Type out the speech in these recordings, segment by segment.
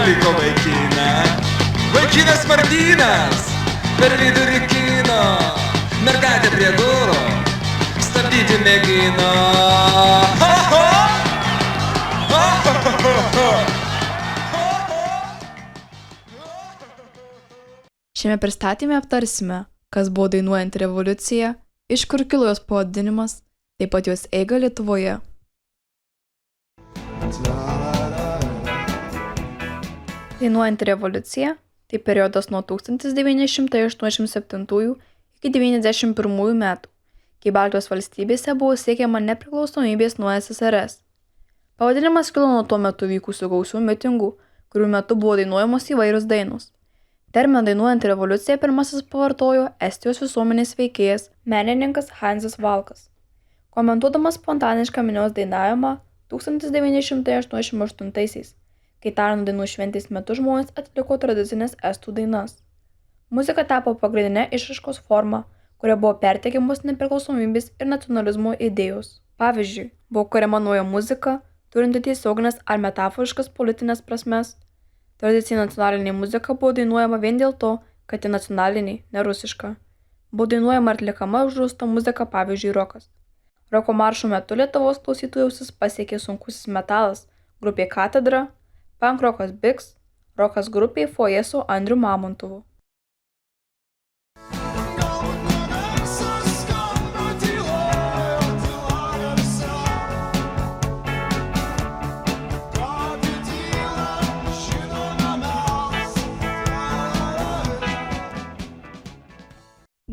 paliko vaikiną. Vaikinas Martynas per vidurį kino, mergaitė prie durų stabdyti mėgino. Šiame pristatyme aptarsime, kas buvo dainuojanti revoliucija, iš kur kilo jos pavadinimas, taip pat jos eiga Lietuvoje. Dainuojanti revoliucija – tai periodas nuo 1987 iki 1991 metų, kai Baltijos valstybėse buvo siekiama nepriklausomybės nuo SSRS. Pavadinimas kilo nuo tuo metu vykusių gausių mitingų, kurių metu buvo dainuojamos įvairios dainos. Terminą dainuojanti revoliucija pirmasis pavartojo Estijos visuomenės veikėjas, menininkas Hansas Valkas. Komentuodamas spontanišką minios dainavimą 1988-aisiais, kai Tarno dainų šventės metu žmonės atliko tradicinės estų dainas. Muzika tapo pagrindinė išraiškos forma, kuria buvo perteikiamos nepriklausomybės ir nacionalizmo idėjos. Pavyzdžiui, buvo kuriama nauja muzika, turinti tiesioginės ar metaforiškas politinės prasmes. Tradicinė nacionalinė muzika buvo dainuojama vien dėl to, kad ji nacionalinė, ne rusiška. Buvo dainuojama ir atliekama uždrausta muzika, pavyzdžiui, rokas. Roko maršo metu Lietuvos klausytojų ausis pasiekė sunkusis metalas, grupė Katedra, pankrokas Biks, rokas grupė Fojė su Andriu Mamontovu.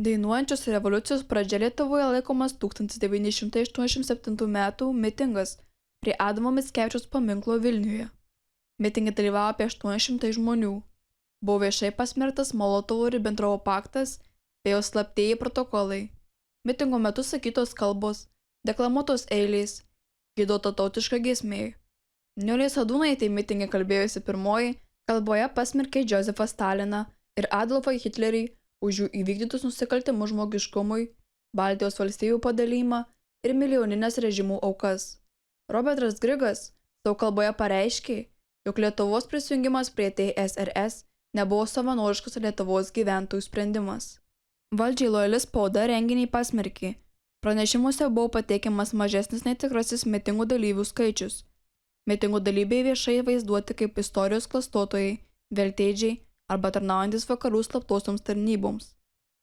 Dainuojančios revoliucijos pradžia Lietuvoje laikomas 1987 metų mitingas prie Adamo Mickevičiaus paminklo Vilniuje. Mitinge dalyvavo apie 800 žmonių. Buvo viešai pasmerktas Molotovo-Ribentropo paktas bei jo slaptieji protokolai. Mitingo metu sakytos kalbos, deklamuotos eilės, giedota tautiška giesmė. Nijolė Sadūnaitė mitinge kalbėjusi pirmoji, kalboje pasmerkė Josefą Staliną ir Adolfą Hitlerį už jų įvykdytus nusikaltimus žmogiškumui, Baltijos valstybių padalijimą ir milijoninės režimų aukas. Robertas Grigas savo kalboje pareiškė, jog Lietuvos prisijungimas prie TSRS nebuvo savanoriškas Lietuvos gyventojų sprendimas. Valdžiai lojali spauda renginį pasmerkė. Pranešimuose buvo pateikiamas mažesnis netikrasis mitingų dalyvių skaičius. Mitingų dalyviai viešai vaizduoti kaip istorijos klastotojai, veltėdžiai arba tarnaujantis vakarų slaptosioms tarnyboms.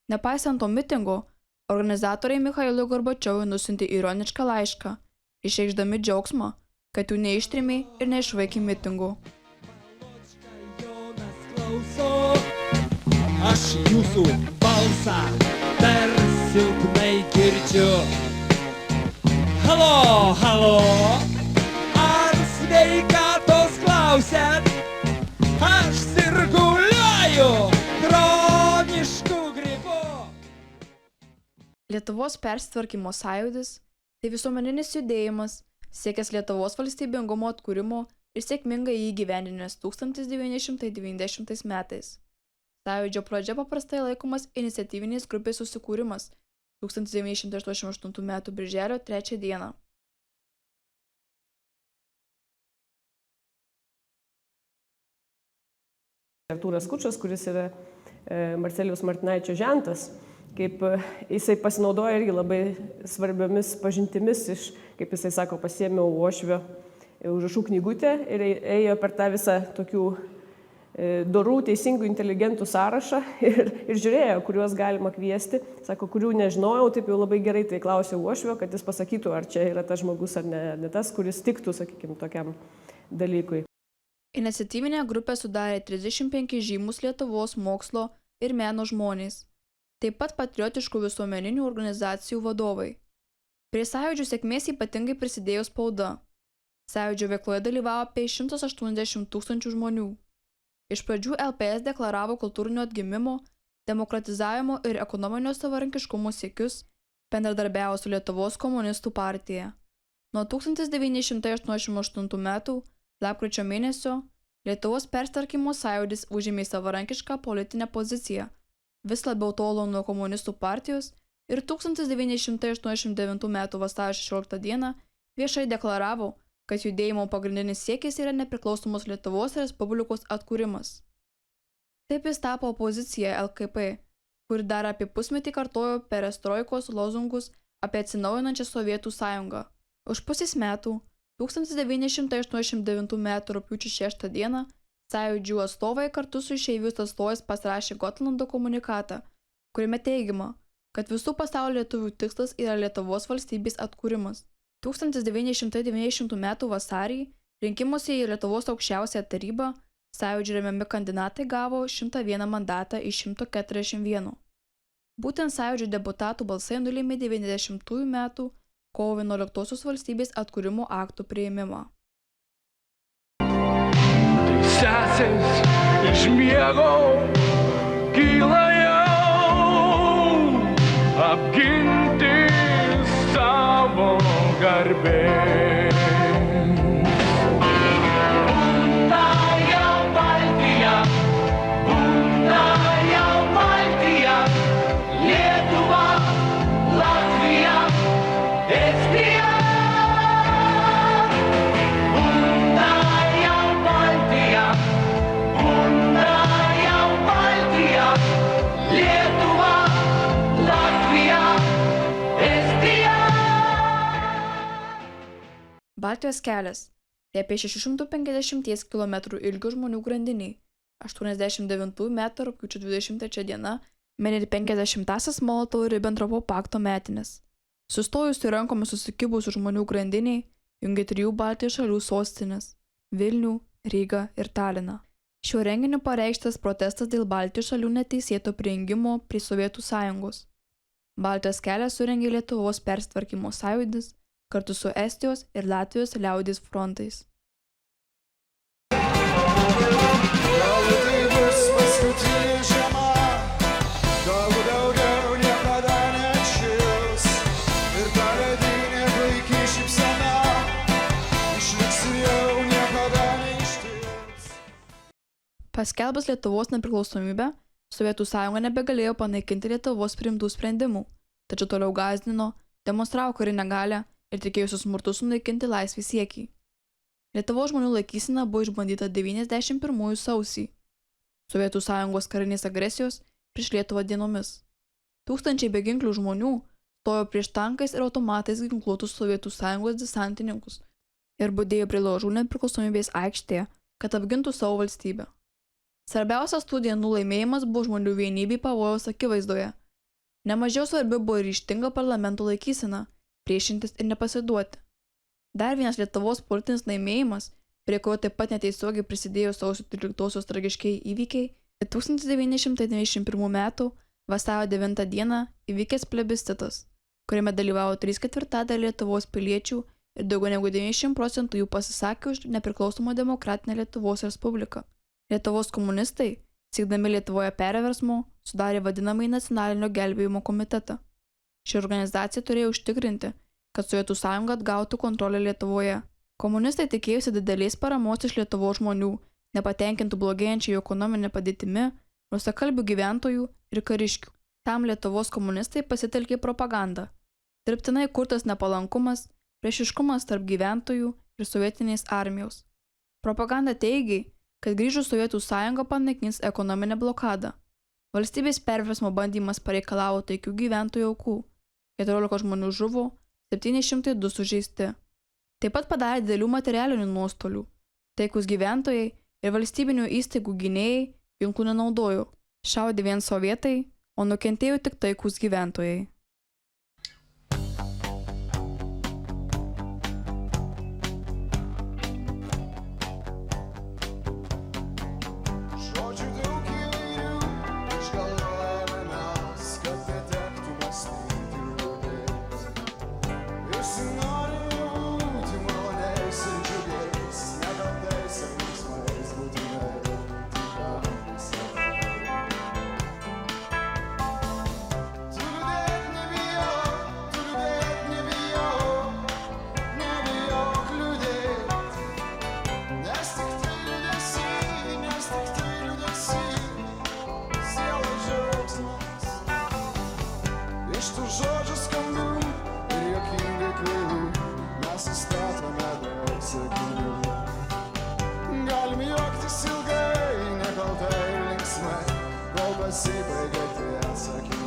Nepaisant to mitingo, organizatoriai Michailui Gorbačiovui nusiuntė ironišką laišką, išreikšdami džiaugsmą, kad jų neištrėmė ir neišvaikė mitingų. Aš jūsų balsą per silpnai girdžiu. Halo, halo, ar sveikatos klausiat? Aš sirguliuoju chronišku gripu. Lietuvos persitvarkymo sąjūdis – tai visuomeninis judėjimas, siekęs Lietuvos valstybingumo atkūrimo ir sėkmingai jį įgyvendinęs 1990 metais. Sąjūdžio pradžia paprastai laikomas iniciatyvinės grupės susikūrimas 1988 m. birželio 3 d. Artūras Skučas, kuris yra Marcelijaus Martinaičio žentas, kaip jisai pasinaudoja irgi labai svarbiomis pažintimis iš, kaip jisai sako, pasiėmiau uošvio užrašų knygutę ir ėjo per tą visą tokių dorų, teisingų, inteligentų sąrašą ir žiūrėjo, kuriuos galima kviesti. Sako, kurių nežinojau, taip jau labai gerai, tai klausė uošvio, kad jis pasakytų, ar čia yra tas žmogus ar ne tas, kuris tiktų, sakykime, tokiam dalykui. Iniciatyvinę grupę sudarė 35 žymus Lietuvos mokslo ir meno žmonės, taip pat patriotiškų visuomeninių organizacijų vadovai. Prie sąjūdžio sėkmės ypatingai prisidėjo spauda. Sąjūdžio veikloje dalyvavo apie 180 000 žmonių. Iš pradžių LPS deklaravo kultūrinio atgimimo, demokratizavimo ir ekonominio savarankiškumo siekius, bendradarbiavo su Lietuvos komunistų partija. Nuo 1988 metų lapkričio mėnesio Lietuvos persitvarkymo sąjūdis užėmė savarankišką politinę poziciją, vis labiau tolo nuo komunistų partijos ir 1989 m. vasario 16 d. viešai deklaravo, kad judėjimo pagrindinis siekis yra nepriklausomos Lietuvos Respublikos atkūrimas. Taip jis tapo opozicija LKP, kuri dar apie pusmetį kartojo perestroikos lozungus apie atsinaujinančią Sovietų sąjungą. Už pusės metų, 1989 m. rugpjūčio 6 d. Sąjūdžių atstovai kartu su išeivių atstovais pasirašė Gotlando komunikatą, kuriame teigiama, kad visų pasaulio lietuvių tikslas yra Lietuvos valstybės atkūrimas. 1990 m. vasarį rinkimuose į Lietuvos aukščiausiąją tarybą Sąjūdžio remiami kandidatai gavo 101 mandatą iš 141. Būtent Sąjūdžio deputatų balsai nulėmė 90 metų kovo 11 valstybės atkūrimo aktų priėmimą. Sesės iš miego kyla jau apginti savo garbės. Baltijos kelias – tai apie 650 km ilgio žmonių grandiniai. 89 m. rugpjūčio 23 d. mini 50-asias Molotovo-Ribentropo pakto metines. Sustojusių rankomis susikibusių žmonių grandiniai jungia 3 Baltijos šalių sostinės – Vilnių, Rygą ir Taliną. Šiuo renginiu pareikštas protestas dėl Baltijos šalių neteisėto prijungimo prie Sovietų sąjungos. Baltijos kelią surengė Lietuvos persitvarkymo sąjūdis kartu su Estijos ir Latvijos liaudies frontais. Gal tai bus paskutinė žiema, gal daugiau niekada neatšils ir ta ledinė puiki šypsena išliks ir jau niekada neištils. Paskelbus Lietuvos nepriklausomybę, Sovietų sąjunga nebegalėjo panaikinti Lietuvos priimtų sprendimų, tačiau toliau gąsdino, demonstravo karinę galią ir tikėjusių smurtu sunaikinti laisvės siekį. Lietuvos žmonių laikysena buvo išbandyta 91 sausį, Sovietų sąjungos karinės agresijos prieš Lietuvą dienomis. Tūkstančiai beginklių žmonių stojo prieš tankais ir automatais ginkluotus Sovietų sąjungos desantininkus ir budėjo prie laužų nepriklausomybės aikštėje, kad apgintų savo valstybę. Svarbiausias tų dienų laimėjimas buvo žmonių vienybei pavojaus akivaizdoje. Nemažiau svarbi buvo ryžtinga parlamento laikysena, priešintis ir nepasiduoti. Dar vienas Lietuvos politinis laimėjimas, prie kurio taip pat netiesiogiai prisidėjo sausio 13-osios tragiškiai įvykiai, 1991 m. vasario 9 d. įvykęs plebiscitas, kuriame dalyvavo 3/4 Lietuvos piliečių ir daugiau negu 90% jų pasisakė už nepriklausomą demokratinę Lietuvos Respubliką. Lietuvos komunistai, siekdami Lietuvoje perversmo, sudarė vadinamąjį Nacionalinio gelbėjimo komitetą. Ši organizacija turėjo užtikrinti, kad Sovietų sąjunga atgautų kontrolę Lietuvoje. Komunistai tikėjosi didelės paramos iš Lietuvos žmonių, nepatenkintų blogėjančią jų ekonominę padėtimi, rusakalbių gyventojų ir kariškių. Tam Lietuvos komunistai pasitelkė propagandą. Dirbtinai kurtas nepalankumas, priešiškumas tarp gyventojų ir sovietinės armijos. Propaganda teigė, kad grįžus Sovietų sąjunga panaikins ekonominę blokadą. Valstybės perversmo bandymas pareikalavo taikių gyventojų aukų. 14 žmonių žuvo, 702 sužeisti. Taip pat padarė didelių materialinių nuostolių. Taikūs gyventojai ir valstybinių įstaigų gynėjai ginklų nenaudojo. Šaudė vien sovietai, o nukentėjo tik taikūs gyventojai. Žodžių skambių ir juokingai kvailų mes sustatome daug pasibaigia tie sakiniai.